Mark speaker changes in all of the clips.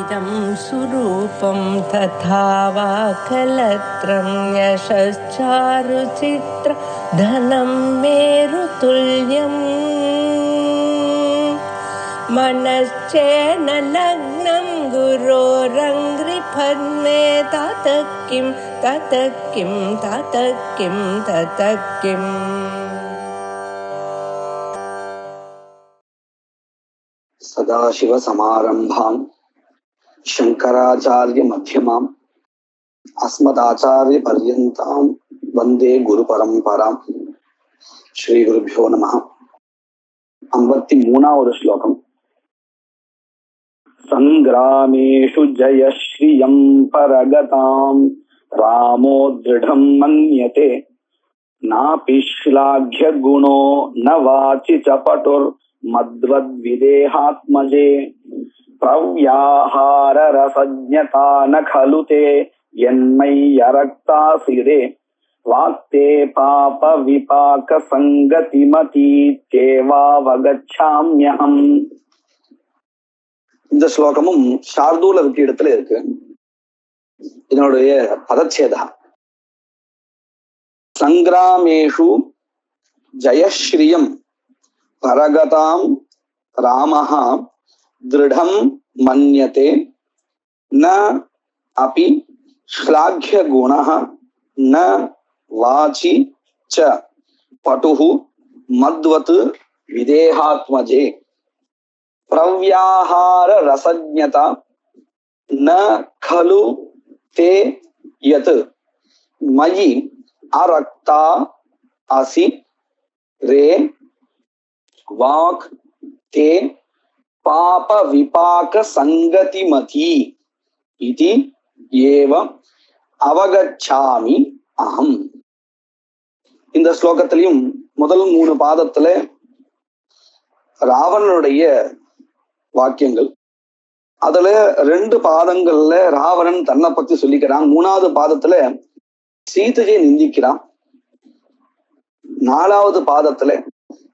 Speaker 1: इदं सुरूपं तथा वा कलत्रं यशश्चारुचित्र धनं मेरुतुल्यम् मनश्चेन लग्नं गुरोरङ्घ्रिपद्मे ततः किं ततः किं ततः किं ततः किम्
Speaker 2: सदाशिवसमारम्भां शङ्कराचार्यमध्यमाम् अस्मदाचार्यपर्यन्तां वन्दे गुरुपरम्परां. श्रीगुरुभ्यो नमः. 53வது श्लोकम्. सङ्ग्रामेषु जयश्रियं परगतां रामो दृढं मन्यते नापि श्लाघ्य गुणो न वाचि च पटुर् मद्वद्विदेहात्मजे प्रव्याहार रसज्ञता न खलु ते यन्मय्यरक्तासिरे वाक्ते पाप विपाक संगतिमतीत्येवावगच्छाम्यहम्. இந்த ஸ்லோகமும் சார்தூல இடத்துல இருக்கு. இதனுடைய பதச்சேதா சங்கிராமேஷு ஜயஸ்ரீயம் பரகதாம் ராமஹ திருடம் மன்யதே ந அபி ஸ்லாಘ್ಯ குணஹ ந வாசி ச படுஹு மத்வத் விதேகாத்மஜே பிரவ்யாஹார ரசஜ்ஞதா ந खलु ते यत् मयि அரக்தா அசி ரே வாக் தே பாப விபாக சங்கதிமதி இதி ஏவ அவகச்சாமி அகம். இந்த ஸ்லோகத்திலையும் முதல் 3 பாதத்துல ராவணனுடைய வாக்கியங்கள், அதுல 2 பாதங்கள்ல ராவணன் தன்னை பத்தி சொல்லிக்கிறான். 3வது பாதத்துல சீதையை நிந்திக்கிறான். 4வது பாதத்துல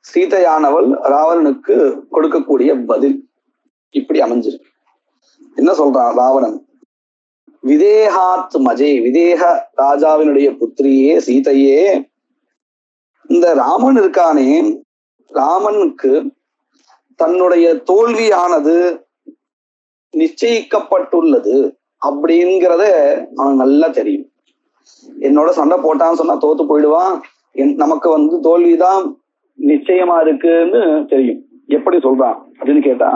Speaker 2: சீதையானவள் ராவணனுக்கு கொடுக்கக்கூடிய பதில் இப்படி அமைஞ்சிருக்கு. என்ன சொல்றான் ராவணன்? விதேகாத் மஜே, விதேக ராஜாவினுடைய புத்திரியே சீதையே, இந்த ராமன் இருக்கானே, ராமனுக்கு தன்னுடைய தோல்வியானது நிச்சயிக்கப்பட்டுள்ளது அப்படிங்கிறத அவன் நல்லா தெரியும். என்னோட சண்டை போட்டான்னு சொன்னா தோத்து போயிடுவான், நமக்கு தோல்விதான் நிச்சயமா இருக்குன்னு தெரியும். எப்படி சொல்றான் அப்படின்னு கேட்டா,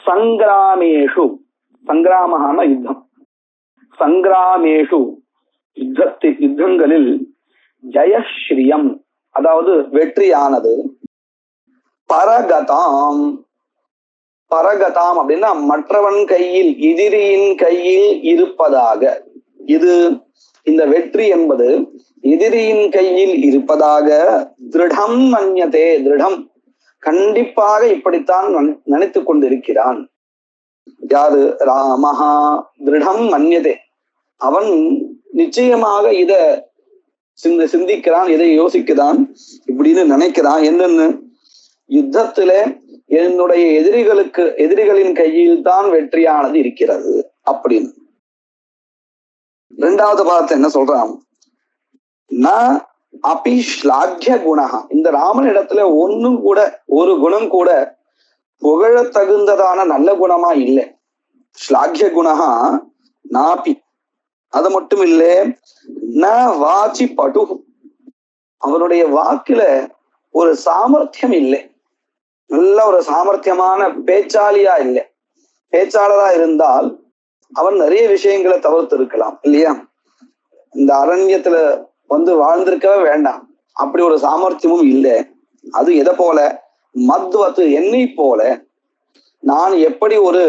Speaker 2: சங்கிராமேஷு, சங்கிராமஹான யுத்தம், சங்கிராமேஷு யுத்தங்களில் ஜயஸ்ரீயம் அதாவது வெற்றியானது, பரகதாம், பரகதாம் அப்படின்னா மற்றவன் கையில், எதிரியின் கையில் இருப்பதாக. இது இந்த வெற்றி என்பது எதிரியின் கையில் இருப்பதாக திருடம் மன்யதே, திருடம் கண்டிப்பாக இப்படித்தான் நினைத்து கொண்டிருக்கிறான். யாரு? ராமஹா திருடம் மன்யதே, அவன் நிச்சயமாக இத சிந்திக்கிறான், இதை யோசிக்கிறான், இப்படின்னு நினைக்கிறான். என்னன்னு? யுத்தத்துல என்னுடைய எதிரிகளின் கையில் தான் வெற்றியானது இருக்கிறது அப்படின்னு. 2வது பாதத்தை என்ன சொல்றான்? ந அபி ஸ்லாಘ್ಯ குணஹா, இந்த ராமன் இடத்துல ஒன்னும் கூட, ஒரு குணம் கூட புகழ தகுந்ததான நல்ல குணமா இல்லை. ஸ்லாಘ್ಯ குணஹா நாபி, அது மட்டும் இல்லை, ந வாசி படு, அவனுடைய வாக்குல ஒரு சாமர்த்தியம் இல்லை, நல்ல ஒரு சாமர்த்தியமான பேச்சாளியா இல்லை. பேச்சாளரா இருந்தால் அவன் நிறைய விஷயங்களை தவிர்த்து இருக்கலாம் இல்லையா? இந்த அரண்யத்துல வாழ்ந்திருக்கவே வேண்டாம், அப்படி ஒரு சாமர்த்தியமும் இல்லை. அது எதை போல? மத்வத்து, என்னை போல. நான் எப்படி ஒரு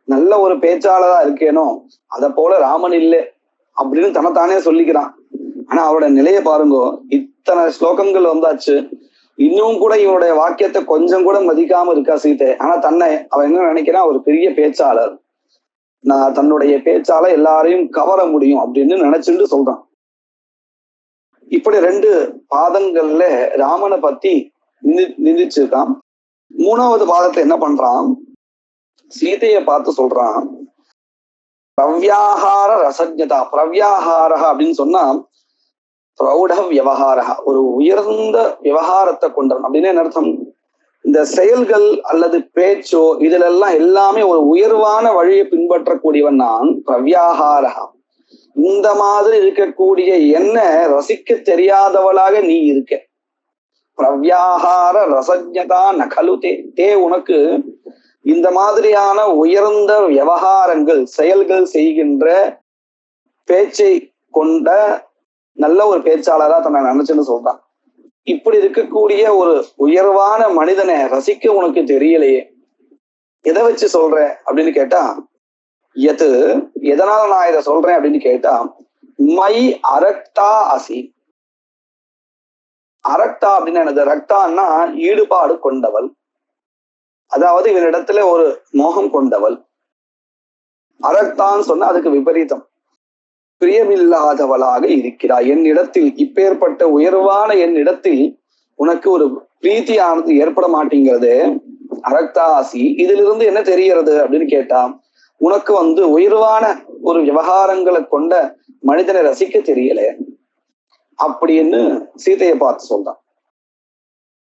Speaker 2: நல்ல ஒரு பேச்சாளரா இருக்கேனோ அத போல ராமன் இல்லை அப்படின்னு தன்னைத்தானே சொல்லிக்கிறான். ஆனா அவரோட நிலையை பாருங்க, இத்தனை ஸ்லோகங்கள் வந்தாச்சு, இன்னும் கூட இவனுடைய வாக்கியத்தை கொஞ்சம் கூட மதிக்காம இருக்கா சீதை. ஆனா தன்னை அவன் என்ன நினைக்கிறான்? ஒரு பெரிய பேச்சாளர், நான் தன்னுடைய பேச்சால எல்லாரையும் கவர முடியும் அப்படின்னு நினைச்சுட்டு சொல்றான். இப்படி 2 பாதங்கள்ல ராமனை பத்தி நிந்திச்சிருக்கான். 3வது பாதத்தை என்ன பண்றான்? சீதையை பார்த்து சொல்றான், பிரவ்யாகார ரசஜதா. பிரவ்யாகார அப்படின்னு சொன்னா பிரௌட விவகார, ஒரு உயர்ந்த விவகாரத்தை கொண்டவன் அப்படின்னு என்ன அர்த்தம்? இந்த செயல்கள் அல்லது பேச்சோ இதுல எல்லாம் எல்லாமே ஒரு உயர்வான வழியை பின்பற்றக்கூடியவன் நான். பிரவ்யாகாரா, இந்த மாதிரி இருக்கக்கூடிய என்ன ரசிக்க தெரியாதவளாக நீ இருக்க. பிரவ்யாகார ரசஜதா நகலு தே. தே உனக்கு இந்த மாதிரியான உயர்ந்த விவகாரங்கள் செயல்கள் செய்கின்ற பேச்சை கொண்ட நல்ல ஒரு பேச்சாளரா தன்னை நினைச்சுன்னு சொல்றான். இப்படி இருக்கக்கூடிய ஒரு உயர்வான மனிதனை ரசிக்க உனக்கு தெரியலையே, எதை வச்சு சொல்ற அப்படின்னு கேட்டா, எது எதனால நான் இதை சொல்றேன் அப்படின்னு கேட்டா, மை அரக்தா அசி. அரக்தா அப்படின்னு என்னது? ரக்தான்னா ஈடுபாடு கொண்டவள், அதாவது இவனிடத்துல ஒரு மோகம் கொண்டவள். அரக்தான்னு சொன்னா அதுக்கு விபரீதம், பிரியமில்லாதவளாக இருக்கிறாய் என்னிடத்தில். இப்பேற்பட்ட உயர்வான என்னிடத்தில் உனக்கு ஒரு பிரீத்தியானது ஏற்பட மாட்டேங்கிறது. அரக்தாசி, இதிலிருந்து என்ன தெரிகிறது அப்படின்னு கேட்டா, உனக்கு உயர்வான ஒரு விவகாரங்களை கொண்ட மனிதனை ரசிக்க தெரியல அப்படின்னு சீதையை பார்த்து சொல்றான்.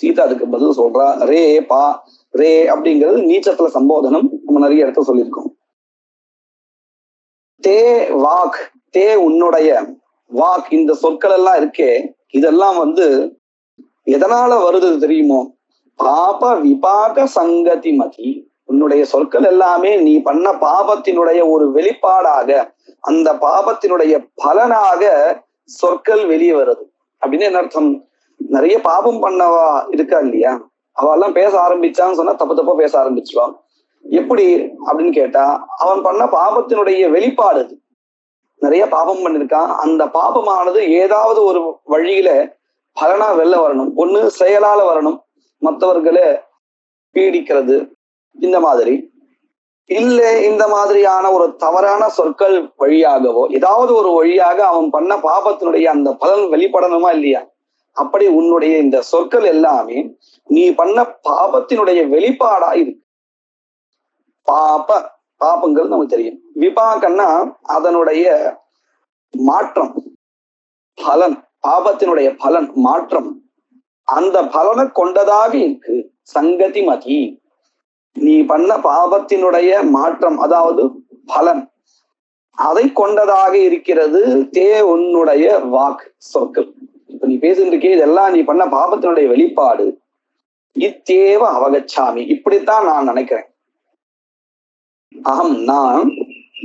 Speaker 2: சீதா அதுக்கு பதில் சொல்றா, ரே பா. ரே அப்படிங்கிறது நீச்சத்துல சம்போதனம், நம்ம நிறைய இடத்துல சொல்லியிருக்கோம். தே வாக், தே உன்னுடைய, வாக் இந்த சொற்கள் எல்லாம் இருக்கே, இதெல்லாம் எதனால வருது தெரியுமோ? பாப விபாக சங்கதி மதி. உன்னுடைய சொற்கள் எல்லாமே நீ பண்ண பாபத்தினுடைய ஒரு வெளிப்பாடாக, அந்த பாபத்தினுடைய பலனாக சொற்கள் வெளியே வருது. அப்படின்னு என்ன அர்த்தம்? நிறைய பாபம் பண்ணவா இருக்கா இல்லையா, அவெல்லாம் பேச ஆரம்பிச்சான்னு சொன்னா தப்பு தப்பா பேச ஆரம்பிச்சுவான். எப்படி அப்படின்னு கேட்டா, அவன் பண்ண பாபத்தினுடைய வெளிப்பாடு. நிறைய பாபம் பண்ணிருக்கான், அந்த பாபமானது ஏதாவது ஒரு வழியில பலனா வெளில வரணும். ஒண்ணு செயலால வரணும், மற்றவர்களை பீடிக்கிறது இந்த மாதிரி, இல்ல இந்த மாதிரியான ஒரு தவறான சொற்கள் வழியாகவோ ஏதாவது ஒரு வழியாக அவன் பண்ண பாபத்தினுடைய அந்த பலன் வெளிப்படணுமா இல்லையா? அப்படி உன்னுடைய இந்த சொற்கள் எல்லாமே நீ பண்ண பாபத்தினுடைய வெளிப்பாடா இருக்கு. பாபங்கள் நமக்கு தெரியும். விபாகன்னா அதனுடைய மாற்றம், பலன், பாபத்தினுடைய பலன் மாற்றம், அந்த பலனை கொண்டதாக இருக்கு. சங்கதி மதி, நீ பண்ண பாபத்தினுடைய மாற்றம் அதாவது பலன், அதை கொண்டதாக இருக்கிறது. தே உன்னுடைய வாக், சொற்கள். இப்ப நீ பேசிட்டு இருக்கே, இதெல்லாம் நீ பண்ண பாபத்தினுடைய வெளிப்பாடு. இத்தேவ அவகச்சாமி, இப்படித்தான் நான் நினைக்கிறேன். அகம் நான்,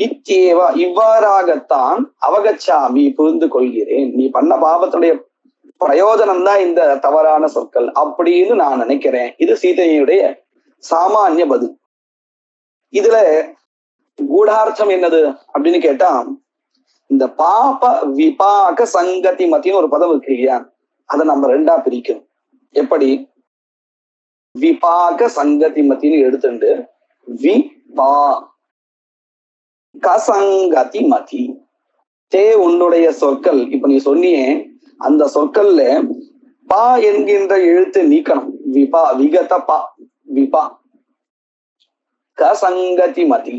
Speaker 2: இத்தேவ இவ்வாறாகத்தான், அவகச்சாமி புரிந்து கொள்கிறேன். நீ பண்ண பாபத்தினுடைய பிரயோஜனம் தான் இந்த தவறான சொற்கள் அப்படின்னு நான் நினைக்கிறேன். இது சீதையுடைய சாமானிய பதில். இதுல கூடார்த்தம் என்னது அப்படின்னு கேட்டா, இந்த பாப விபாக சங்கதி மத்தின்னு ஒரு பதம் இருக்கு இல்லையா, அதை நம்ம ரெண்டா பிரிக்கணும். எப்படி? விபாக சங்கதி மத்தின்னு எடுத்துட்டு விபா கசங்கதி மதி. தே உன்னுடைய சொற்கள், இப்ப நீ சொன்னியே அந்த சொற்கள்ல பா என்கின்ற எழுத்து நீக்கணும். விபா விகத பா, விபா. கசங்கதி மதி,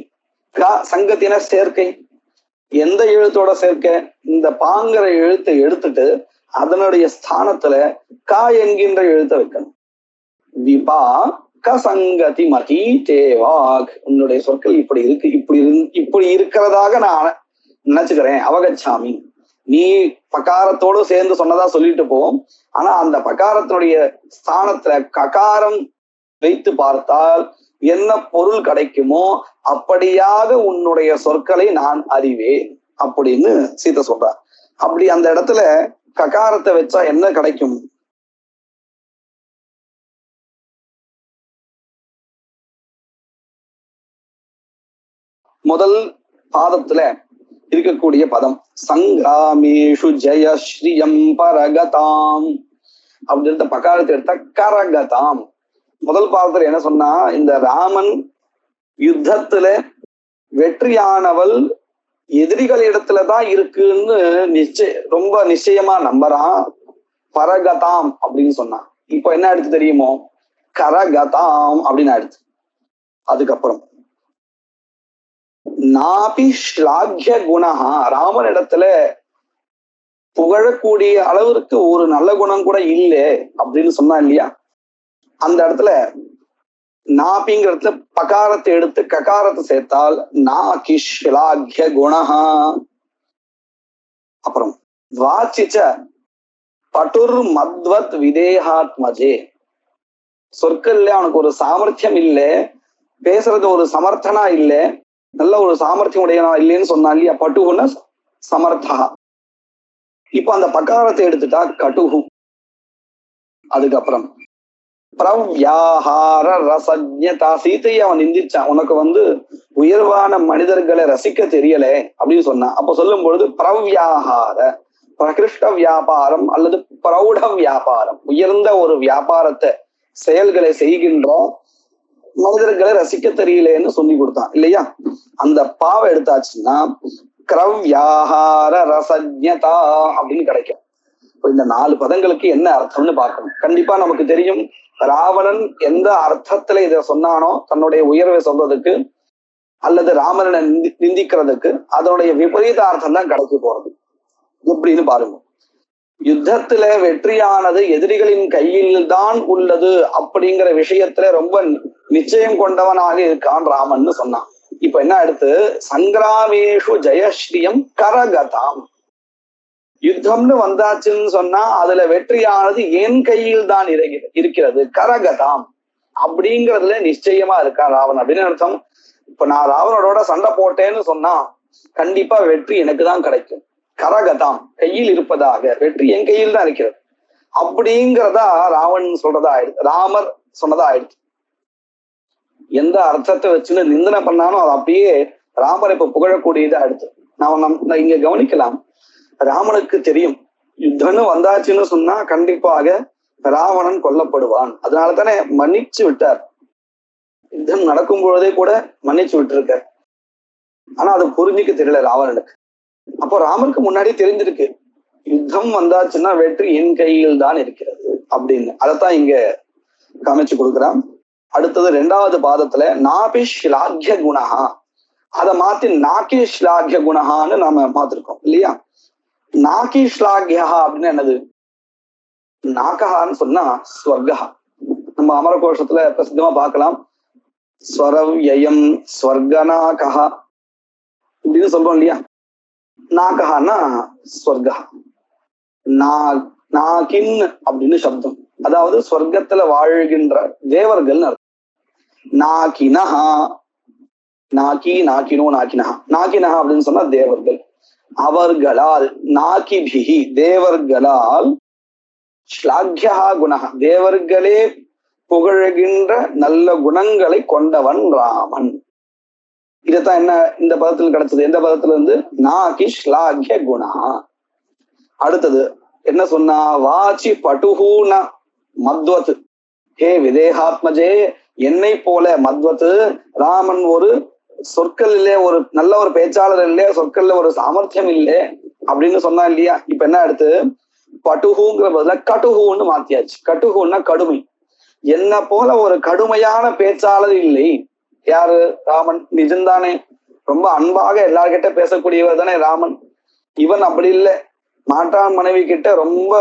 Speaker 2: க சங்கத்தின சேர்க்கை. எந்த எழுத்தோட சேர்க்கை? இந்த பாங்கிற எழுத்தை எடுத்துட்டு அதனுடைய ஸ்தானத்துல கா என்கின்ற எழுத்தை வைக்கணும். விபா கசங்கதி மதி தேவாக். உன்னுடைய சொற்கள் இப்படி இருக்கு, இப்படி இருக்கிறதாக நான் நினைச்சுக்கிறேன். அவகச்சாமி, நீ பகாரத்தோடு சேர்ந்து சொன்னதா சொல்லிட்டு போவோம், ஆனா அந்த பகாரத்தினுடைய ஸ்தானத்துல ககாரம் வைத்து பார்த்தால் என்ன பொருள் கிடைக்குமோ அப்படியாக உன்னுடைய சொற்களை நான் அறிவேன் அப்படின்னு சீதை சொல்றா. அப்படி அந்த இடத்துல ககாரத்தை வச்சா என்ன கிடைக்கும்? முதல் பாதத்துல இருக்கக்கூடிய பதம் சங்கிராமேஷு ஜெய ஸ்ரீயம் பரகதாம் அப்படின்ற பகாரத்தை எடுத்தா கரகதாம். முதல் பாதத்துல என்ன சொன்னா, இந்த ராமன் யுத்தத்துல வெற்றியானவள் எதிரிகள் இடத்துலதான் இருக்குன்னு ரொம்ப நிச்சயமா நம்புறான். பரகதாம் அப்படின்னு சொன்னான். இப்போ என்ன அடுத்து தெரியுமோ? கரகதாம் அப்படின்னு அடுத்து. அதுக்கப்புறம் நாபி ஸ்லாக்ய குணஹா, ராமனிடத்துல புகழக்கூடிய அளவிற்கு ஒரு நல்ல குணம் கூட இல்லை அப்படின்னு சொன்னா இல்லையா, அந்த இடத்துல நாபிங்கிற இடத்துல பகாரத்தை எடுத்து ககாரத்தை சேர்த்தால் நாகி ஸ்லாக்ய குணஹா. அப்புறம் வாச்சிச்ச பட்டுர் மத்வத் விதேகாத்மஜே, சொற்கள்ல அவனுக்கு ஒரு சாமர்த்தியம் இல்லை, பேசுறது ஒரு சமர்த்தனா இல்லை, நல்ல ஒரு சாமர்த்தியம் உடையனா இல்லைன்னு சொன்னா இல்லையா, பட்டுகுன்னா சமர்த்தா. இப்ப அந்த பகாரத்தை எடுத்துட்டா கட்டுகு. அதுக்கப்புறம் பிரவ்யாஹார ரசஜ்ஞதா, சீதையை அவன் நிந்திச்சான், உனக்கு உயர்வான மனிதர்களை ரசிக்க தெரியல அப்படின்னு சொன்னான். அப்ப சொல்லும் பொழுது பிரவ்யாஹார, பிரகிருஷ்ட வியாபாரம் அல்லது பிரௌಢ வியாபாரம், உயர்ந்த ஒரு வியாபாரத்தை செயல்களை செய்கின்ற மனிதர்களை ரசிக்க தெரியலேன்னு சொல்லி கொடுத்தான் இல்லையா. அந்த பாவை எடுத்தாச்சுன்னா கிரவ்யாஹார ரசஜ்ஞதா அப்படின்னு கிடைக்கும். இந்த 4 பதங்களுக்கு என்ன அர்த்தம்னு பார்க்கணும். கண்டிப்பா நமக்கு தெரியும், ராவணன் எந்த அர்த்தத்துல இதை சொன்னானோ, தன்னுடைய உயர்வை சொல்றதுக்கு அல்லது ராமனை நிந்திக்கிறதுக்கு, அதனுடைய விபரீத அர்த்தம் தான் கிடைக்க போறது. எப்படின்னு பாருங்க. யுத்தத்துல வெற்றியானது எதிரிகளின் கையில் தான் உள்ளது அப்படிங்கிற விஷயத்துல ரொம்ப நிச்சயம் கொண்டவனாக இருக்கான் ராமன் சொன்னான். இப்ப என்ன அடுத்து, சங்கிராமேஷு ஜெயஸ்ரீயம் கரகதாம், யுத்தம்னு வந்தாச்சுன்னு சொன்னா அதுல வெற்றியானது என் கையில் தான் இருக்கிறது, கரகதாம் அப்படிங்கிறதுல நிச்சயமா இருக்கான் ராவன் அப்படின்னு அர்த்தம். இப்ப நான் ராவனோட சண்டை போட்டேன்னு சொன்னா கண்டிப்பா வெற்றி எனக்கு தான் கிடைக்கும். கரகதாம், கையில் இருப்பதாக, வெற்றி என் கையில் தான் இருக்கிறது அப்படிங்கிறதா ராவன் சொல்றதா ஆயிடுச்சு, ராமர் சொன்னதா ஆயிடுச்சு. எந்த அர்த்தத்தை வச்சுன்னு நிந்தனை பண்ணாலும் அது அப்படியே ராமரை இப்ப புகழக்கூடியதா ஆயிடுச்சு. நான் இங்க கவனிக்கலாம், ராமனுக்கு தெரியும் யுத்தம்னு வந்தாச்சுன்னு சொன்னா கண்டிப்பாக ராவணன் கொல்லப்படுவான். அதனாலதானே மன்னிச்சு விட்டார். யுத்தம் நடக்கும் பொழுதே கூட மன்னிச்சு விட்டுருக்க. ஆனா அது புரிஞ்சுக்க தெரியல ராவணனுக்கு. அப்போ ராமனுக்கு முன்னாடி தெரிஞ்சிருக்கு, யுத்தம் வந்தாச்சுன்னா வெற்றி என் கையில் தான் இருக்கிறது அப்படின்னு. அதைத்தான் இங்க காமிச்சு கொடுக்குறான். அடுத்தது 2வது பாதத்துல நாபி ஸ்லாக்ய குணஹா, அதை மாத்தி நாகி ஸ்லாக்ய குணஹான்னு நாம மாத்திருக்கோம் இல்லையா. நாகி ஸ்லாக்யா அப்படின்னு என்னது, நாகஹான்னு சொன்னா ஸ்வர்கா. நம்ம அமரகோஷத்துல பிரசித்தமா பார்க்கலாம், ஸ்வரவ்யயம் ஸ்வர்கநாகஹா இப்படின்னு சொல்றோம் இல்லையா. நாகஹான்னா ஸ்வர்கா, நாகின் அப்படின்னு சப்தம், அதாவது ஸ்வர்க்கத்துல வாழ்கின்ற தேவர்கள் அர்த்தம். நாகினஹா, நாகி நாகினோ நாகினஹா, நாகினஹா அப்படின்னு சொன்னா தேவர்கள். அவர்களால், நாகிபிஹி தேவர்களால், ஸ்லாக்யா குணஹா தேவர்களே புகழ்கின்ற நல்ல குணங்களை கொண்டவன் ராமன். இதைத்தான் என்ன இந்த பதத்தில் கிடைச்சது, எந்த பதத்துல இருந்து, நாகி ஸ்லாக்ய குணா. அடுத்தது என்ன சொன்னா, வாச்சி பட்டுஹூன மத்வத், ஹே விதேகாத்மஜே, என்னை போல மத்வத்து, ராமன் ஒரு சொற்கள் இல்லையே, ஒரு நல்ல ஒரு பேச்சாளர் இல்லையா, சொற்கள்ல ஒரு சாமர்த்தியம் இல்லை அப்படின்னு சொன்னா இல்லையா. இப்ப என்ன அடுத்து, பட்டுஹூங்கிற பதில கட்டுஹூன்னு மாத்தியாச்சு. கட்டுஹூன்னா கடுமை. என்ன போல ஒரு கடுமையான பேச்சாளர் இல்லை. யாரு, ராமன். நிஜம்தானே, ரொம்ப அன்பாக எல்லார்கிட்ட பேசக்கூடியவர் தானே ராமன். இவன் அப்படி இல்லை, மாற்றான் மனைவி கிட்ட ரொம்ப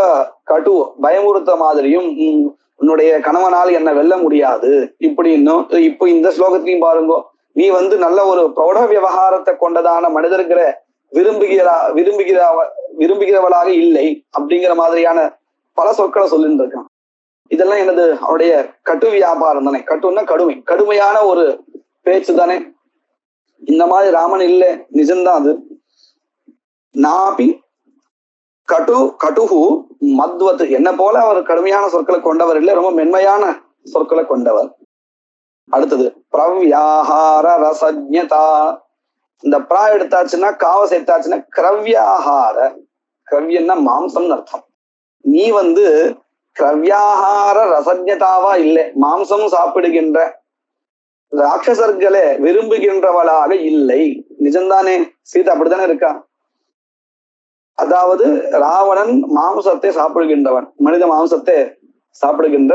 Speaker 2: கடு பயமுறுத்த மாதிரியும், உன்னுடைய கணவனால் என்ன வெல்ல முடியாது இப்படி இன்னும். இப்போ இந்த ஸ்லோகத்தையும் பாருங்க, நீ நல்ல ஒரு பிரௌಢ விவகாரத்தை கொண்டதான மனிதர்களை விரும்புகிறவளாக இல்லை அப்படிங்கிற மாதிரியான பல சொற்களை சொல்லிட்டு இருக்கான். இதெல்லாம் என்னது, அவனுடைய கட்டு வியாபாரம் தானே. கட்டுன்னா கடுமை, கடுமையான ஒரு பேச்சு தானே. இந்த மாதிரி ராமன் இல்லை, நிஜம்தான் அது. நாபி கட்டுஹு மத்வத், என்ன போல அவர் கடுமையான சொற்களை கொண்டவர் இல்லை, ரொம்ப மென்மையான சொற்களை கொண்டவர். அடுத்தது பிரவ்யாஹார ரசஜ்ஞதா, இந்த பிரா எடுத்தாச்சுன்னா காவ சேர்த்தாச்சுன்னா கிரவ்யாஹார, கிரவ்யன்னா மாம்சம்னு அர்த்தம். நீ கிரவ்யாஹார ரசஜ்ஞதாவா இல்லை, மாம்சம் சாப்பிடுகின்ற ராட்சசர்களை விரும்புகின்றவளாக இல்லை. நிஜம்தானே, சீதா அப்படித்தானே இருக்கா. அதாவது ராவணன் மாம்சத்தை சாப்பிடுகின்றவன், மனித மாம்சத்தை சாப்பிடுகின்ற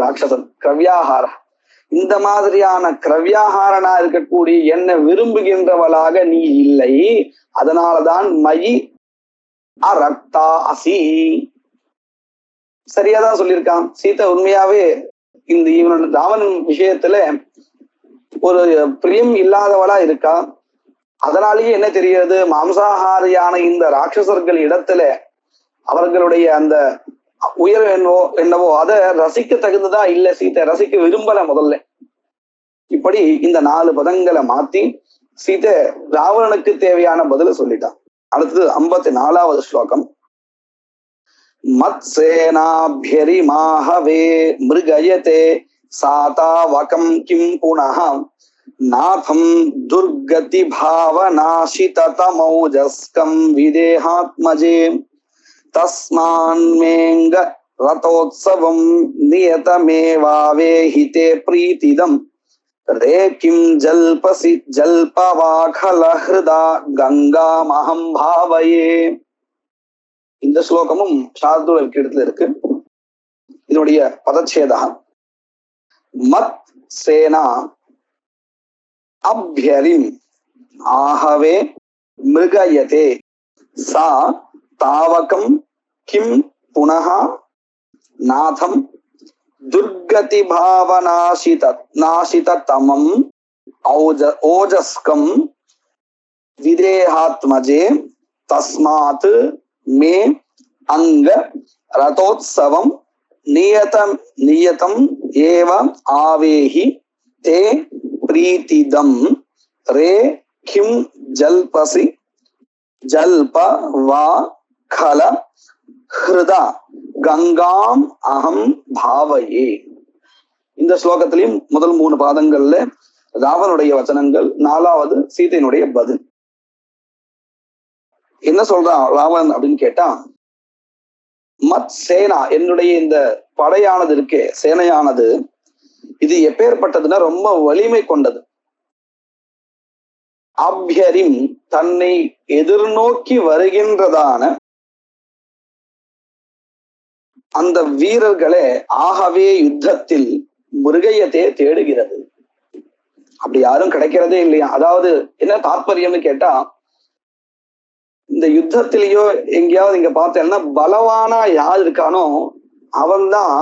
Speaker 2: ராட்சசன், கிரவ்யாஹார. இந்த மாதிரியான கிரவியாகாரனா இருக்கக்கூடிய என்ன விரும்புகின்றவளாக நீ இல்லை. அதனாலதான் மயி அரக்தா அசி. சரியாதான் சொல்லியிருக்கான். சீதை உண்மையாவே இந்த இவனோட ராவணன் விஷயத்துல ஒரு பிரியம் இல்லாதவளா இருக்கா. அதனாலேயே என்ன தெரிகிறது, மாம்சாகாரியான இந்த ராட்சசர்கள் இடத்துல அவர்களுடைய அந்த உயர் என்னவோ அதை ரசிக்க தகுந்ததா இல்ல. சீதை ரசிக்க விரும்பல முதல்ல. இப்படி இந்த 4 பதங்களை மாத்தி சீதை ராவணனுக்கு தேவையான பதில சொல்லிட்டான். அடுத்தது 54வது ஸ்லோகம். மத்சேனாபியரி மாஹவே மிருகயதே சாதாவகம் கிம் புனஹ நாதம் துர்கதி பாவநாசிததமௌஜஸ்கம் விதேஹாத்மஜே தஸ்மான்மேங்க ரதோத்சவம் நியதமேவாவேஹிதே பிரீதிதம் ரே கிம் ஜல்பசி ஜல்பவாகலஹ்ருதா கங்காமஹம் பாவயே. இந்த ஸ்லோகமும் சார்தூர் இடத்துல இருக்கு. இதனுடைய பதச்சேதம் மத் சேனா அப்யரிம் ஆஹவே மிருகயதே சா தாவகம் கிம் புனஹ நாதம் துர்கதி பாவநாசிததமம் ஓஜஸ்கம் விதேஹாத்மஜே தஸ்மாத் மே அங்க ரதோத்சவம் நியதம் ஏவ ஆவேஹி தே பிரீதிதம் ரே கிம் ஜல்பசி ஜல்ப வா கல ஹிருதா கங்காம் அகம் பாவையே. இந்த ஸ்லோகத்திலையும் முதல் 3 பாதங்கள்ல ராவனுடைய வச்சனங்கள், 4வது சீதையினுடைய பதில். என்ன சொல்றான் ராவணன் அப்படின்னு கேட்டா, மத் சேனா என்னுடைய இந்த படையானது இருக்கே, சேனையானது இது எப்பேற்பட்டதுன்னா ரொம்ப வலிமை கொண்டது. அப்யரிம் தன்னை எதிர்நோக்கி வருகின்றதான அந்த வீரர்களே ஆகவே யுத்தத்தில் மிருகயத்தை தேடுகிறது. அப்படி யாரும் கிடைக்கிறதே இல்லையா. அதாவது என்ன தாற்பயம்னு கேட்டா, இந்த யுத்தத்திலேயோ எங்கேயாவது இங்க பார்த்தேன்னா பலவானா யார் இருக்கானோ அவன்தான்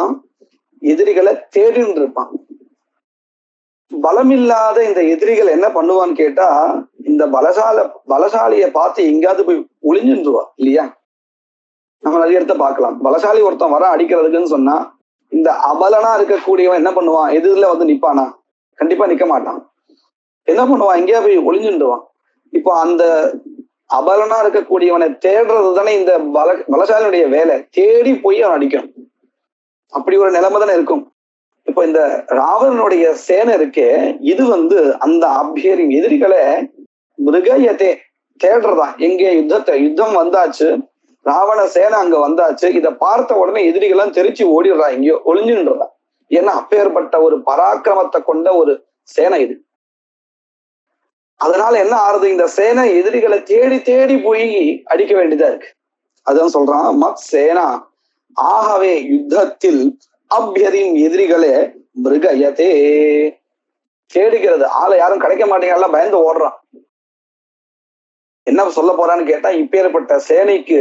Speaker 2: எதிரிகளை தேடின்னு இருப்பான். பலமில்லாத இந்த எதிரிகள் என்ன பண்ணுவான்னு கேட்டா, இந்த பலசாலிய பார்த்து எங்கேயாவது போய் ஒளிஞ்சுருவா இல்லையா. நம்ம நிறைய இடத்த பார்க்கலாம். பலசாலி ஒருத்தன் வர அடிக்கிறதுக்குன்னு சொன்னா இந்த அபலனா இருக்கக்கூடியவன் என்ன பண்ணுவான், எதிரில வந்து நிப்பானா? கண்டிப்பா நிக்க மாட்டான். என்ன பண்ணுவான், எங்கேயா போய் ஒளிஞ்சுடுவான். இப்போ அந்த அபலனா இருக்கக்கூடியவனை தேடுறது தானே இந்த பலசாலியுடைய வேலை. தேடி போய் அவன் அடிக்கணும். அப்படி ஒரு நிலைமை தானே இருக்கும். இப்போ இந்த ராவணனுடைய சேனை இருக்கே, இது வந்து அந்த அபியரின் எதிரிகளை மிருகயத்தை தேடுறதான். எங்கே யுத்தம் வந்தாச்சு, ராவண சேனை அங்க வந்தாச்சு, இதை பார்த்த உடனே எதிரிகள்லாம் தெரிச்சு ஓடிடுறா, எங்கேயோ ஒளிஞ்சுன்றதா. ஏன்னா அப்பேற்பட்ட ஒரு பராக்கிரமத்தை கொண்ட ஒரு சேனை இது. அதனால என்ன ஆறுது, இந்த சேனை எதிரிகளை தேடி தேடி போய் அடிக்க வேண்டியதா இருக்கு. அதான் சொல்றான், மத் சேனா ஆகவே யுத்தத்தில் அபியரின் எதிரிகளே மிருகயதே தேடுகிறது. ஆளை யாரும் கிடைக்க மாட்டேங்கிறா, பயந்து ஓடுறான். என்ன சொல்ல போறான்னு கேட்டா, இப்பேற்பட்ட சேனைக்கு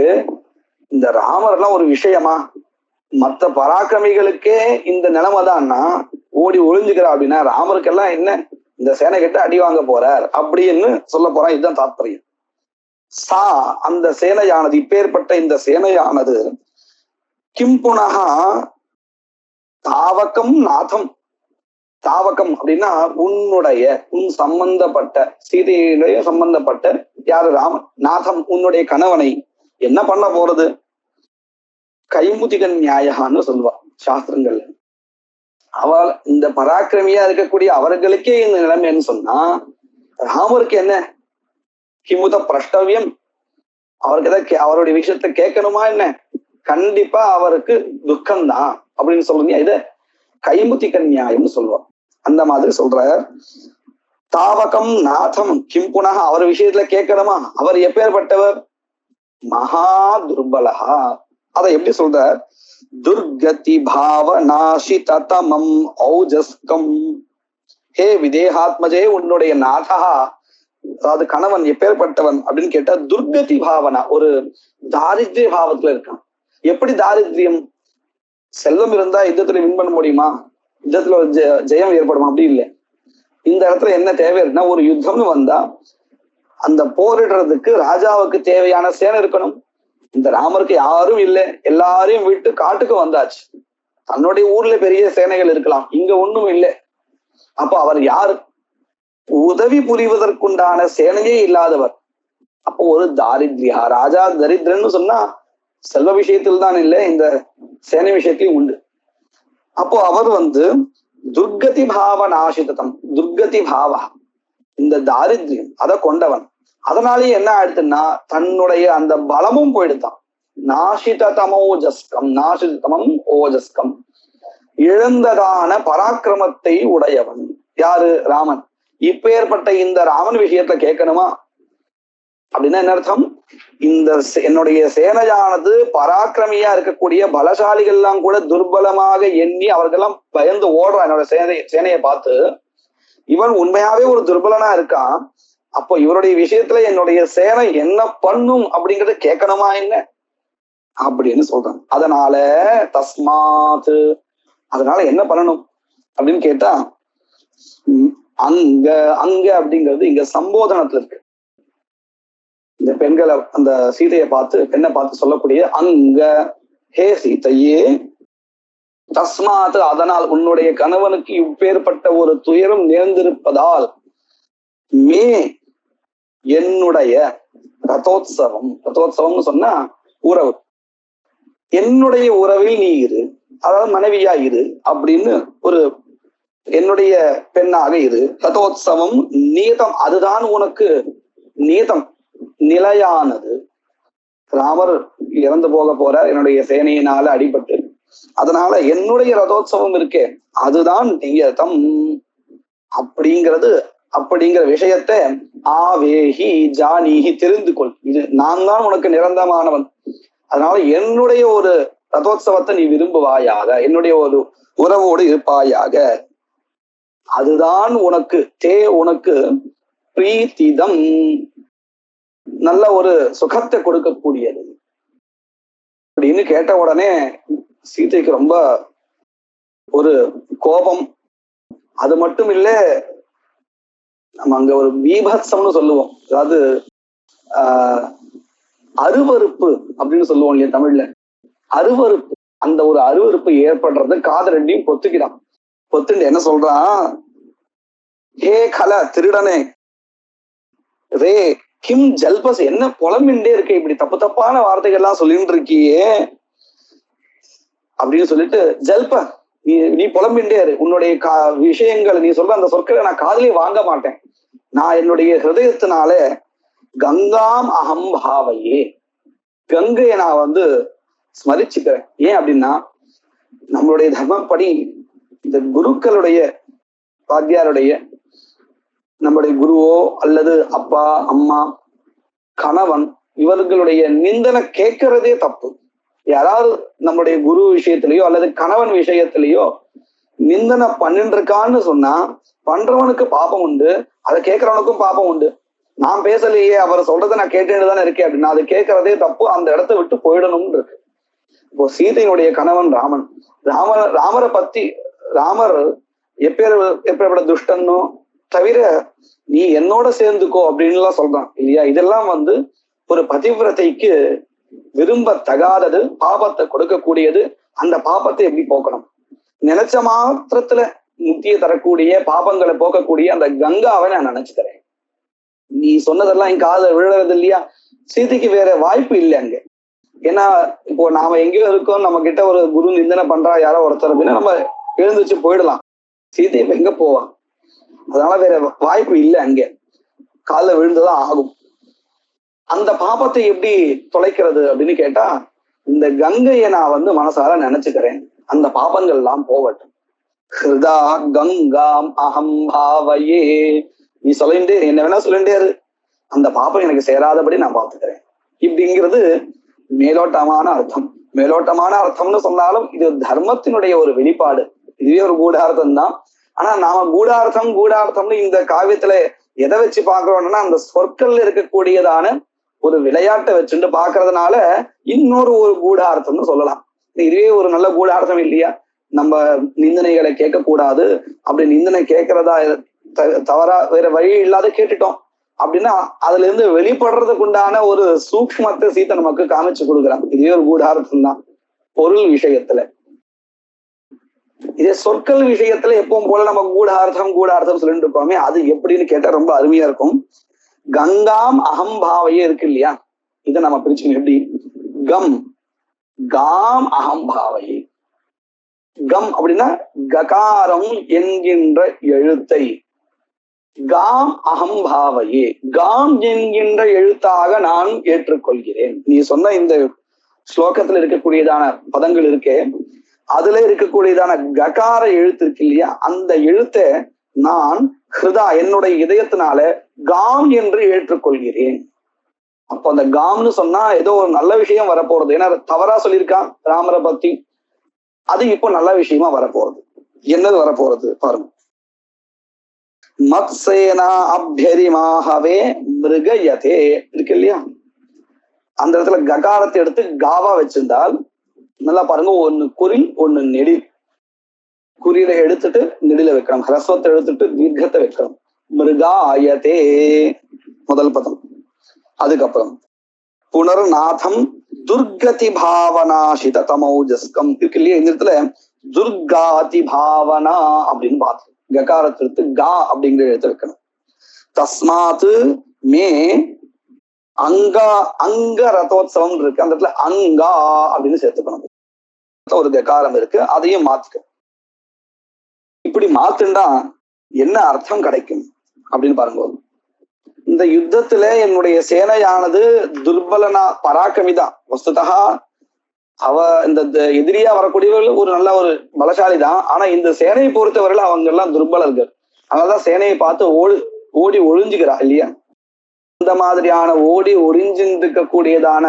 Speaker 2: இந்த ராமர் எல்லாம் ஒரு விஷயமா? மற்ற பராக்கிரமிகளுக்கே இந்த நிலைமைதான்னா ஓடி ஒளிஞ்சுக்கிறா அப்படின்னா, ராமருக்கெல்லாம் என்ன இந்த சேனை கிட்ட அடி வாங்க போறார் அப்படின்னு சொல்ல போறான். இதுதான் தாத்பரியம். சா அந்த சேனையானது, இப்பேற்பட்ட இந்த சேனையானது கிம்புனகா தாவகம் நாதம். தாவகம் அப்படின்னா உன்னுடைய, உன் சம்பந்தப்பட்ட, சீதையுடைய சம்பந்தப்பட்ட யாரு, ராமன். நாதம் உன்னுடைய கணவனை என்ன பண்ண போறது? கைமுதிகன் நியாயகான்னு சொல்லுவா சாஸ்திரங்கள்ல. அவள் இந்த பராக்கிரமியா இருக்கக்கூடிய அவர்களுக்கே இந்த நிலைமைன்னு சொன்னா, ராமருக்கு என்ன கிமுத பிரஷ்டவியம்? அவருக்கு எதாவது அவருடைய விஷயத்த கேட்கணுமா என்ன? கண்டிப்பா அவருக்கு துக்கம்தான் அப்படின்னு சொல்லுங்க. இத கைமுதிகன் நியாயம்னு சொல்லுவார். அந்த மாதிரி சொல்ற தாவகம் நாதம் கிம்புனக, அவர் விஷயத்துல கேட்கணுமா? அவர் எப்பேற்பட்டவர்? மகா துர்பலகா. அதை எப்படி சொல்ற? துர்கதி பாவ நாசிததமம் ஔஜஸ்கம். ஹே விதேகாத்மஜே, உன்னுடைய நாதா, அதாவது கணவன் எப்பேற்பட்டவன் அப்படின்னு கேட்டா துர்கதி பாவனா, ஒரு தாரித்ரிய பாவத்துல இருக்கான். எப்படி தாரித்ரியம்? செல்வம் இருந்தா யுத்தத்துல வின் பண்ண முடியுமா? யுத்தத்துல ஒரு ஜெயம் ஏற்படுமா? அப்படி இல்லை. இந்த இடத்துல என்ன தேவை இருக்குன்னா, ஒரு யுத்தம்னு வந்தா அந்த போரிடுறதுக்கு ராஜாவுக்கு தேவையான சேனை இருக்கணும். இந்த ராமருக்கு யாரும் இல்லை, எல்லாரையும் விட்டு காட்டுக்கு வந்தாச்சு. தன்னுடைய ஊர்ல பெரிய சேனைகள் இருக்கலாம், இங்க ஒண்ணும் இல்லை. அப்ப அவர் யாரு? உதவி புரிவதற்குண்டான சேனையே இல்லாதவர். அப்போ ஒரு தாரித்ரியா, ராஜா தரித்திரன்னு சொன்னா செல்வ விஷயத்தில் தான் இல்லை, இந்த சேனை விஷயத்திலும் உண்டு. அப்போ அவர் துர்கதி பாவ நாசிதம், துர்கதி பாவா, இந்த தாரித்ரியம் அதை கொண்டவன். அதனாலேயே என்ன ஆயிடுத்துன்னா தன்னுடைய அந்த பலமும் போயிடுத்தான். நாசிதமோஜஸ்கம், நாசிதமம் ஓஜஸ்கம், இழந்ததான பராக்கிரமத்தை உடையவன். யாரு? ராமன். இப்பேற்பட்ட இந்த ராமன் விஷயத்துல கேட்கணுமா அப்படின்னா என்ன அர்த்தம்? இந்த என்னுடைய சேனையானது பராக்கிரமியா இருக்கக்கூடிய பலசாலிகள் எல்லாம் கூட துர்பலமாக எண்ணி அவர்களெல்லாம் பயந்து ஓடுறான் என்னோட சேனையை பார்த்து. இவன் உண்மையாவே ஒரு துர்பலனா இருக்கான். அப்போ இவருடைய விஷயத்துல என்னுடைய சேனை என்ன பண்ணும் அப்படிங்கறத கேட்கணுமா என்ன அப்படின்னு சொல்றான். அதனால தஸ்மாத், அதனால என்ன பண்ணணும் அப்படின்னு கேட்டா, அங்க அங்க அப்படிங்கிறது இங்க சம்போதனத்துல இருக்கு. இந்த பெண்களை, அந்த சீதையை பார்த்து, பெண்ணை பார்த்து சொல்லக்கூடிய அங்க, ஹே சீதையே, தஸ்மாத், அதனால், உன்னுடைய கணவனுக்கு இப்பேற்பட்ட ஒரு துயரம் நேர்ந்திருப்பதால், மே, என்னுடைய ரதோத்சவம், ரதோத்சவம்னு சொன்னா உறவு, என்னுடைய உறவில் நீ இரு, அதாவது மனைவியா இரு அப்படின்னு, ஒரு என்னுடைய பெண்ணாக இரு. ரதோத்சவம் நீதம், அதுதான் உனக்கு நீதம், நிலையானது. ராமர் இறந்து போக போறார் என்னுடைய சேனையினால அடிபட்டு. அதனால என்னுடைய ரதோத்சவம் இருக்கே அதுதான் நியதம் அப்படிங்கிற விஷயத்தை ஆவேஹி ஜானீஹி, தெரிந்து கொள். இது நான் தான் உனக்கு நிரந்தரமானவன். அதனால என்னுடைய ஒரு ரதோத்சவத்தை நீ விரும்புவாயாக, என்னுடைய ஒரு உறவோடு இருப்பாயாக. அதுதான் உனக்கு உனக்கு பிரீத்திதம், நல்ல ஒரு சுகத்தை கொடுக்கக்கூடியது அப்படின்னு கேட்ட உடனே சீதைக்கு ரொம்ப ஒரு கோபம். அது மட்டும் இல்ல, நம்ம அங்க ஒரு பீபத்சம்னு சொல்லுவோம், அதாவது அருவருப்பு அப்படின்னு சொல்லுவோம் இல்லையா தமிழ்ல, அருவருப்பு. அந்த ஒரு அருவருப்பு ஏற்படுறது காதலண்டியும் பொத்துக்கிறான். பொத்துண்டு என்ன சொல்றான், ஹே கல, திருடனே, ரே கிம் ஜல்பஸ், என்ன புலம்பின்ண்டே இருக்க, இப்படி தப்பு தப்பான வார்த்தைகள் எல்லாம் சொல்லிட்டு இருக்கியே அப்படின்னு சொல்லிட்டு, ஜல்ப, நீ புலம்பின்ண்டே இரு, உன்னுடைய விஷயங்கள், நீ சொல்ற அந்த சொற்களை நான் காதலே வாங்க மாட்டேன். நான் என்னுடைய ஹிருதயத்தினால கங்காம் அகம் பாவையே, கங்கையை நான் ஸ்மரிச்சுக்கிறேன். ஏன் அப்படின்னா, நம்மளுடைய தர்மப்படி இந்த குருக்களுடைய, வாத்தியாருடைய, நம்முடைய குருவோ அல்லது அப்பா அம்மா கணவன் இவர்களுடைய நிந்தனை கேட்கறதே தப்பு. யாராவது நம்முடைய குரு விஷயத்திலேயோ அல்லது கணவன் விஷயத்திலேயோ நிந்தனை பண்ணிட்டு இருக்கான்னு சொன்னா பண்றவனுக்கு பாபம் உண்டு, அதை கேட்கறவனுக்கும் பாபம் உண்டு. நான் பேசலையே, அவர் சொல்றதை நான் கேட்டுட்டு தானே இருக்கேன் அப்படின்னா அது கேட்கறதே தப்பு, அந்த இடத்த விட்டு போயிடணும்னு இருக்கு. இப்போ சீதையினுடைய கணவன் ராமன், ராமரை பத்தி, ராமர் எப்பேற்பட்ட துஷ்டன்னோ தவிர நீ என்னோட சேர்ந்துக்கோ அப்படின்னு எல்லாம் சொல்றான் இல்லையா. இதெல்லாம் ஒரு பதிவிரதைக்கு விரும்பத்தகாதது, பாபத்தை கொடுக்கக்கூடியது. அந்த பாபத்தை எப்படி போக்கணும்? நினைச்ச மாத்திரத்துல முக்தியை தரக்கூடிய, பாபங்களை போக்கக்கூடிய அந்த கங்காவை நான் நினைச்சுக்கிறேன். நீ சொன்னதெல்லாம் என் காதை விழுறது இல்லையா. சீதைக்கு வேற வாய்ப்பு இல்லை அங்க. ஏன்னா இப்போ நாம எங்கேயோ இருக்கோம், நம்ம கிட்ட ஒரு குரு நிந்தனை பண்றா யாரோ ஒருத்தர் அப்படின்னா நம்ம எழுந்துச்சு போயிடலாம். சீதை இப்ப எங்க போவான்? அதனால வேற வாய்ப்பு இல்லை, அங்க காலில் விழுந்துதான் ஆகும். அந்த பாபத்தை எப்படி தொலைக்கிறது அப்படின்னு கேட்டா, இந்த கங்கையை நான் மனசார நினைச்சுக்கிறேன், அந்த பாபங்கள் எல்லாம் போகட்டும். ஹிருதா கங்காம் அகம் பாவையே, நீ சொல்லிண்டே, என்ன வேணா சொல்லிண்டே இரு, அந்த பாபம் எனக்கு சேராதபடி நான் பார்த்துக்கிறேன். இப்படிங்கிறது மேலோட்டமான அர்த்தம். மேலோட்டமான அர்த்தம்னு சொன்னாலும் இது தர்மத்தினுடைய ஒரு வெளிப்பாடு. இதுவே ஒரு கூடார்த்தம் தான். ஆனா நாம கூடார்த்தம்னு இந்த காவியத்துல எதை வச்சு பாக்குறோம்னா அந்த சொற்கள்ல இருக்கக்கூடியதான ஒரு விளையாட்டை வச்சுட்டு பாக்குறதுனால இன்னொரு ஒரு கூடார்த்தம்னு சொல்லலாம். இதுவே ஒரு நல்ல கூடார்த்தம் இல்லையா? நம்ம நிந்தனைகளை கேட்க கூடாது, அப்படி நிந்தனை கேட்கறதா தவறா வேற வழி இல்லாத கேட்டுட்டோம் அப்படின்னா அதுல இருந்து வெளிப்படுறதுக்கு உண்டான ஒரு சூக்ஷ்மத்தை சீத்தை நமக்கு காமிச்சு கொடுக்குறாங்க. இதே ஒரு கூடார்த்தம் தான் பொருள் விஷயத்துல. இதே சொற்கள் விஷயத்துல எப்பவும் போல நம்ம கூடார்த்தம் சொல்லிட்டு இருக்கோமே, அது எப்படின்னு கேட்டா ரொம்ப அருமையா இருக்கும். கங்காம் அகம்பாவையே இருக்கு இல்லையா, இதை நம்ம பிரிச்சுக்கணும். எப்படி? Come com அகம்பாவையே. கம் அப்படின்னா ககாரம் என்கின்ற எழுத்தை, காம் அகம்பாவையே காம் என்கின்ற எழுத்தாக நான் ஏற்றுக்கொள்கிறேன். நீ சொன்ன இந்த ஸ்லோகத்துல இருக்கக்கூடியதான பதங்கள் இருக்கே, அதுல இருக்கக்கூடியதான ககார எழுத்து இருக்கு இல்லையா, அந்த எழுத்தை நான் ஹிருதா என்னுடைய இதயத்தினால காம் என்று ஏற்றுக்கொள்கிறேன். அப்போ அந்த காம்னு சொன்னா ஏதோ ஒரு நல்ல விஷயம் வரப்போறது. ஏன்னா தவறா சொல்லியிருக்கான் ராமரை பத்தி, அது இப்போ நல்ல விஷயமா வரப்போறது. என்னது வரப்போறது பாருங்க. மத்சேனா அபியரிமாகவே மிருகயதே இருக்கு இல்லையா, அந்த இடத்துல ககாரத்தை எடுத்து காவா வச்சிருந்தால் நல்லா பாருங்க, ஒண்ணு குறில் ஒண்ணு நெடில். குறியில எடுத்துட்டு நெடில வைக்கணும், ஹ்ரஸ்வத்தை எடுத்துட்டு தீர்க்கத்தை வைக்கணும். மிருகாயதே முதல் பதம். அதுக்கப்புறம் புனர்நாதம் துர்கதி பாவனாசித தமௌஜஸ்கம் இருக்கு இல்லையா, இந்த இடத்துல துர்காதி பாவனா அப்படின்னு பார்த்து ககாரத்தை எடுத்து கா அப்படிங்கிற எழுத்து வைக்கணும். தஸ்மாத்து மே அங்க ரதோத்சவம் இருக்கு, அந்த இடத்துல அங்கா அப்படின்னு சேர்த்துக்கணும். ஒரு ககாரம் இருக்கு, அதையும் மாத்துக்க. இப்படி மாத்துண்டா என்ன அர்த்தம் கிடைக்கும் அப்படின்னு பாருங்க. இந்த யுத்தத்துல என்னுடைய சேனையானது துர்பலனா பராக்கிரமிதான். வஸ்துதா அவ இந்த எதிரியா வரக்கூடியவர்கள் ஒரு நல்ல ஒரு பலசாலி தான். ஆனா இந்த சேனையை பொறுத்தவரையில அவங்க எல்லாம் துர்பலர்கள். அதனாலதான் சேனையை பார்த்து ஓடி ஒழிஞ்சுக்கிறா இல்லையா. இந்த மாதிரியான ஓடி ஒளிஞ்சிருக்க கூடியதான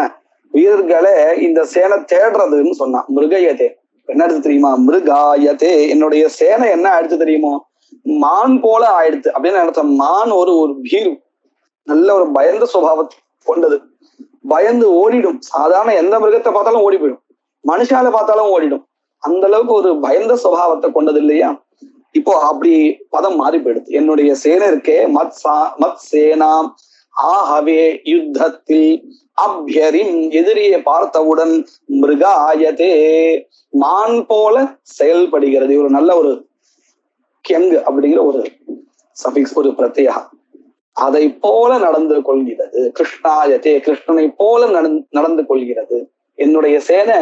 Speaker 2: வீரர்களை இந்த சேனை தேடுறதுன்னு சொன்னா. மிருகயதே என்ன எடுத்து தெரியுமா? மிருகாயதே என்னுடைய சேனை என்ன ஆயிடுச்சு தெரியுமோ, மான் போல ஆயிடுச்சு அப்படின்னு அர்த்தம். மான் ஒரு பீரு, நல்ல ஒரு பயந்த சுபாவத்தை கொண்டது. பயந்து ஓடிடும். சாதாரண எந்த மிருகத்தை பார்த்தாலும் ஓடி போயிடும், மனுஷால பார்த்தாலும் ஓடிடும். அந்த அளவுக்கு ஒரு பயந்த சுபாவத்தை கொண்டது இல்லையா. இப்போ அப்படி பதம் மாறி போயிடுது. என்னுடைய சேனை இருக்கே, மத் சேனாம் ஆகவே யுத்தத்தில் அபியரின் எதிரியை பார்த்தவுடன் மிருகாயதே மான் போல செயல்படுகிறது. ஒரு நல்ல ஒரு கெங் அப்படிங்கிற ஒரு சபிக்ஸ், ஒரு பிரத்யா, அதை போல நடந்து கொள்கிறது. கிருஷ்ணாயதே கிருஷ்ணனை போல நடந்து கொள்கிறது. என்னுடைய சேனை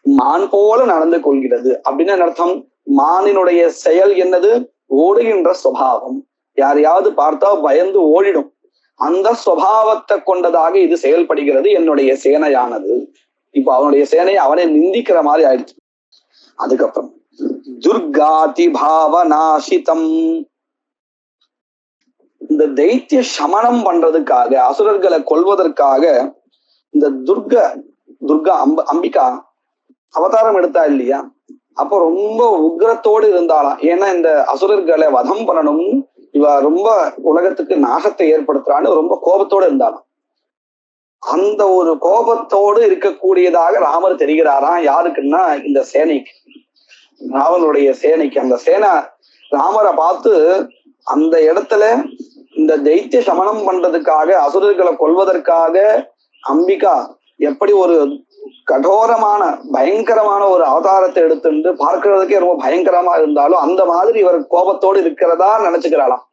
Speaker 2: மான் போல நடந்து கொள்கிறது அப்படின்னு அர்த்தம். மானினுடைய செயல் என்னது? ஓடுகின்ற சுபாவம். யாரையாவது பார்த்தா பயந்து ஓடிடும். அந்த சுபாவத்தை கொண்டதாக இது செயல்படுகிறது என்னுடைய சேனையானது. இப்ப அவனுடைய சேனையை அவனை நிந்திக்கிற மாதிரி ஆயிடுச்சு. அதுக்கப்புறம் துர்காதி பாவநாசிதம், இந்த தைத்திய சமணம் பண்றதுக்காக, அசுரர்களை கொல்வதற்காக இந்த துர்கா அம்பிகா அவதாரம் எடுத்தா இல்லையா, அப்போ ரொம்ப உக்ரத்தோடு இருந்தாலாம். ஏன்னா இந்த அசுரர்களை வதம் பண்ணணும், இவ ரொம்ப உலகத்துக்கு நாசத்தை ஏற்படுத்துறான்னு ரொம்ப கோபத்தோடு இருந்தாலும். அந்த ஒரு கோபத்தோடு இருக்கக்கூடியதாக ராமர் தெரிகிறாராம். யாருக்குன்னா இந்த சேனைக்கு, ராவனுடைய சேனைக்கு. அந்த சேனை ராமரை பார்த்து அந்த இடத்துல இந்த தைத்திய சமணம் பண்றதுக்காக, அசுரர்களை கொல்வதற்காக அம்பிகா எப்படி ஒரு கடோரமான பயங்கரமான ஒரு அவதாரத்தை எடுத்துட்டு பார்க்கிறதுக்கே ரொம்ப பயங்கரமா இருந்தாலும் அந்த மாதிரி இவர் கோபத்தோடு இருக்கிறதா நினைச்சுக்கிறாளாம்.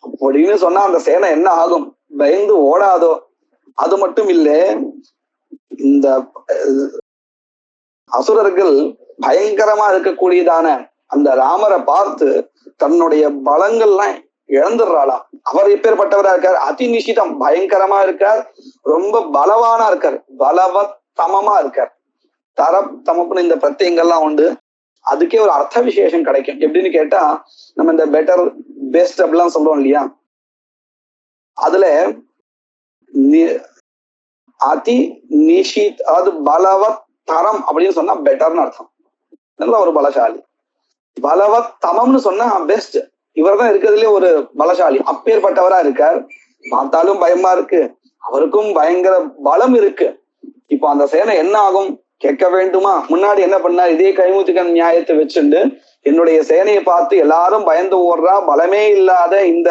Speaker 2: அப்படின்னு சொன்னா அந்த சேனை என்ன ஆகும்? பயந்து ஓடாதோ? அது மட்டும் இல்ல, இந்த அசுரர்கள் பயங்கரமா இருக்கக்கூடியதான அந்த ராமரை பார்த்து தன்னுடைய பலங்கள்லாம் இழந்துடுறாளாம். அவர் எப்பேற்பட்டவரா இருக்கார்? அதிநிஷிதம், பயங்கரமா இருக்கார், ரொம்ப பலவானா இருக்கார், பலவத்தமமா இருக்கார். தமப்புன்னு இந்த பிரத்யங்கள்லாம் உண்டு. அதுக்கே ஒரு அர்த்த விசேஷம் கிடைக்கும். எப்படின்னு கேட்டா, நம்ம இந்த பெட்டர் பெஸ்ட் அப்படிலாம் சொல்றோம் இல்லையா, அதுல அதி நிஷித், அதாவது பலவத்தரம் அப்படின்னு சொன்னா பெட்டர்னு அர்த்தம். நல்ல ஒரு பலசாலி. பலவத் தமம்னு சொன்னா பெஸ்ட். இவர் தான் இருக்கிறதுலே ஒரு பலசாலி, அப்பேற்பட்டவரா இருக்கார். பார்த்தாலும் பயமா இருக்கு, அவருக்கும் பயங்கர பலம் இருக்கு. இப்போ அந்த சேனை என்ன ஆகும் கேட்க வேண்டுமா? முன்னாடி என்ன பண்ணார், இதே கைமுத்துக்கன் நியாயத்தை வச்சுண்டு என்னுடைய சேனையை பார்த்து எல்லாரும் பயந்து ஓடுறா, பலமே இல்லாத இந்த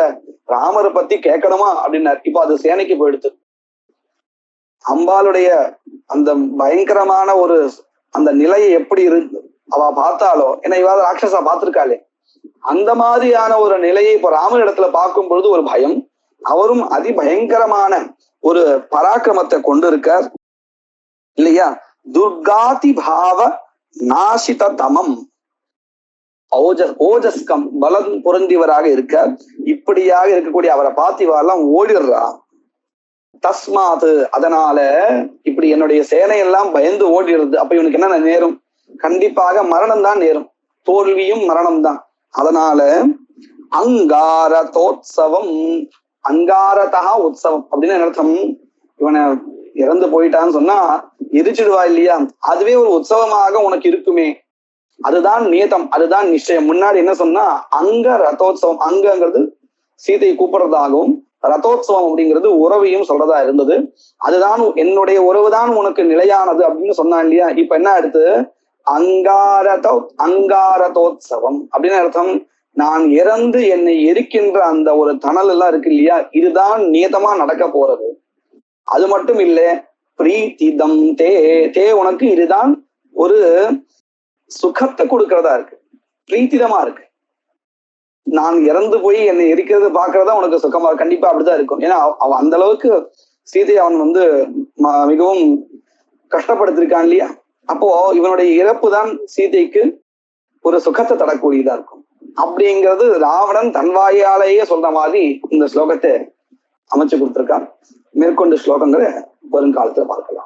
Speaker 2: ராமரை பத்தி கேட்கணுமா அப்படின்னார். இப்போ அது சேனைக்கு போயிடுத்து. அம்பாளுடைய அந்த பயங்கரமான ஒரு அந்த நிலையை எப்படி இருந்து அவ பார்த்தாலோ, ஏன்னா இவாத ராட்சசா பார்த்திருக்காளே, அந்த மாதிரியான ஒரு நிலையை இப்ப ராமர் இடத்துல பார்க்கும் பொழுது ஒரு பயம். அவரும் அதிபயங்கரமான ஒரு பராக்கிரமத்தை கொண்டு இருக்கார் இல்லையா? துர்காதி பாவ நாசித தமம் ஓஜஸ்கம் பலம் பொருந்தியவராக இருக்கார். இப்படியாக இருக்கக்கூடிய அவரை பார்த்து இவெல்லாம் ஓடிடுறா. தஸ்மாது அதனால இப்படி என்னுடைய சேனையெல்லாம் பயந்து ஓடிடுறது. அப்ப இவனுக்கு என்ன நேரும்? கண்டிப்பாக மரணம் தான் நேரும், தோல்வியும் மரணம் தான். அதனால அங்காரதோத்சவம், அங்காரதா உற்சவம் அப்படின்னு அர்த்தம். இவனை இறந்து போயிட்டான்னு சொன்னா எரிச்சிடுவா இல்லையா, அதுவே ஒரு உற்சவமாக உனக்கு இருக்குமே, அதுதான் நியதம், அதுதான் நிச்சயம். முன்னாடி என்ன சொன்னா அங்க ரதோத்சவம், அங்கங்கிறது சீதையை கூப்பிடுறதாகவும் ரதோத்சவம் அப்படிங்கிறது உறவையும் சொல்றதா இருந்தது. அதுதான் என்னுடைய உறவுதான் உனக்கு நிலையானது அப்படின்னு சொன்னான் இல்லையா. இப்ப என்ன அடுத்து அங்காரதோத்சவம் அப்படின்னு அர்த்தம். நான் இறந்து என்னை எரிக்கின்ற அந்த ஒரு தணல் எல்லாம் இருக்கு இல்லையா, இதுதான் நியதமா நடக்க போறது. அது மட்டும் இல்ல, பிரீத்திதம் தே தே உனக்கு இதுதான் ஒரு சுகத்தை கொடுக்கறதா இருக்கு, பிரீத்திதமா இருக்கு. நான் இறந்து போய் என்னை எரிக்கிறது பாக்குறதா உனக்கு சுகமா, கண்டிப்பா அப்படிதான் இருக்கும். ஏன்னா அவன் அந்த அளவுக்கு சீதையை அவன் மிகவும் கஷ்டப்படுத்திருக்கான் இல்லையா. அப்போ இவனுடைய இறப்பு தான் சீதைக்கு ஒரு சுகத்தை தரக்கூடியதா இருக்கும் அப்படிங்கிறது ராவணன் தன் வாயாலேயே சொல்ற மாதிரி இந்த ஸ்லோகத்தை அமைச்சு கொடுத்திருக்கான். மேற்கொண்டு ஸ்லோகங்களை வருங்காலத்துல பார்க்கலாம்.